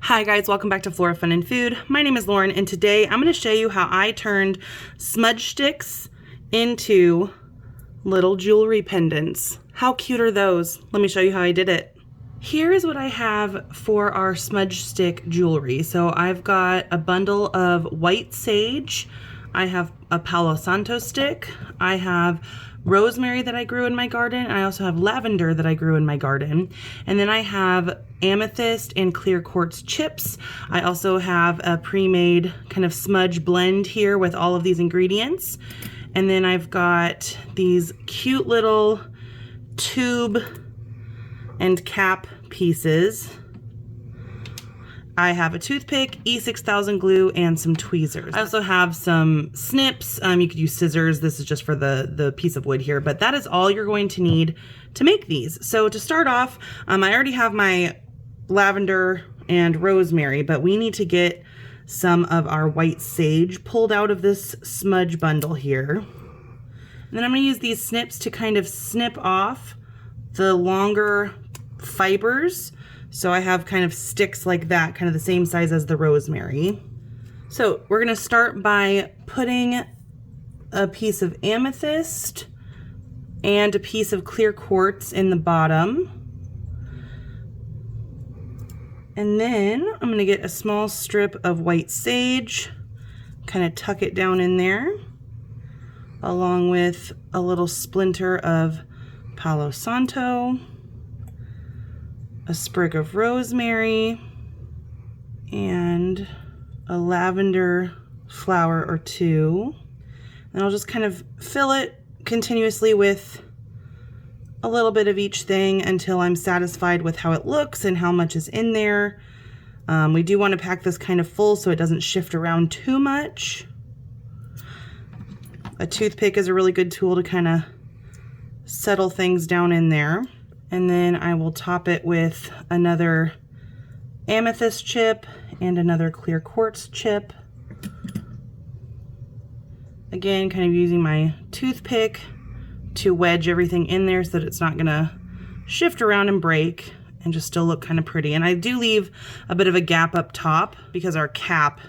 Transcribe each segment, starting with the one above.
Hi guys, welcome back to Flora Fun and Food. My name is Lauren and today I'm going to show you how I turned smudge sticks into little jewelry pendants. How cute are those? Let me show you how I did it. Here is what I have for our smudge stick jewelry. So I've got a bundle of white sage. I have a Palo Santo stick. I have rosemary that I grew in my garden. And I also have lavender that I grew in my garden. And then I have amethyst and clear quartz chips. I also have a pre-made kind of smudge blend here with all of these ingredients. And then I've got these cute little tube and cap pieces. I have a toothpick, E6000 glue, and some tweezers. I also have some snips. You could use scissors. This is just for the piece of wood here, but that is all you're going to need to make these. So to start off, I already have my lavender and rosemary, but we need to get some of our white sage pulled out of this smudge bundle here. And then I'm gonna use these snips to kind of snip off the longer fibers. So I have kind of sticks like that, kind of the same size as the rosemary. So we're gonna start by putting a piece of amethyst and a piece of clear quartz in the bottom. And then I'm gonna get a small strip of white sage, kind of tuck it down in there, along with a little splinter of Palo Santo, a sprig of rosemary, and a lavender flower or two. And I'll just kind of fill it continuously with a little bit of each thing until I'm satisfied with how it looks and how much is in there. We do want to pack this kind of full so it doesn't shift around too much. A toothpick is a really good tool to kind of settle things down in there. And then I will top it with another amethyst chip and another clear quartz chip. Again, kind of using my toothpick to wedge everything in there so that it's not gonna shift around and break and just still look kind of pretty. And I do leave a bit of a gap up top because our cap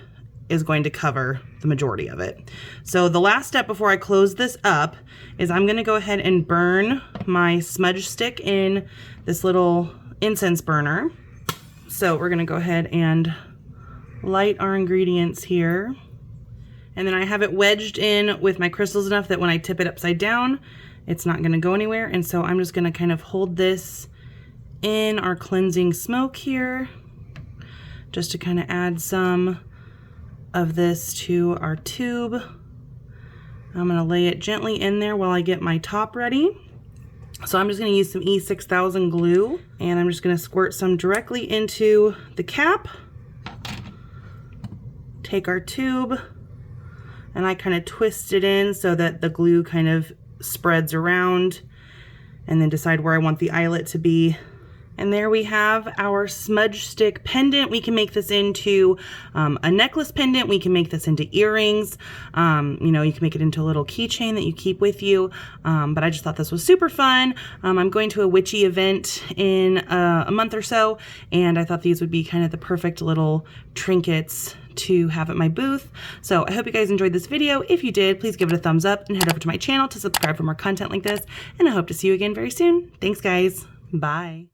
is going to cover the majority of it. So the last step before I close this up is I'm gonna go ahead and burn my smudge stick in this little incense burner. So we're gonna go ahead and light our ingredients here. And then I have it wedged in with my crystals enough that when I tip it upside down, it's not gonna go anywhere. And so I'm just gonna kind of hold this in our cleansing smoke here, just to kind of add some of this to our tube. I'm gonna lay it gently in there while I get my top ready. So I'm just gonna use some E6000 glue and I'm just gonna squirt some directly into the cap. Take our tube and I kind of twist it in so that the glue kind of spreads around, and then decide where I want the eyelet to be. And there we have our smudge stick pendant. We can make this into a necklace pendant. We can make this into earrings. You know, you can make it into a little keychain that you keep with you. But I just thought this was super fun. I'm going to a witchy event in a month or so, and I thought these would be kind of the perfect little trinkets to have at my booth. So I hope you guys enjoyed this video. If you did, please give it a thumbs up and head over to my channel to subscribe for more content like this. And I hope to see you again very soon. Thanks guys. Bye.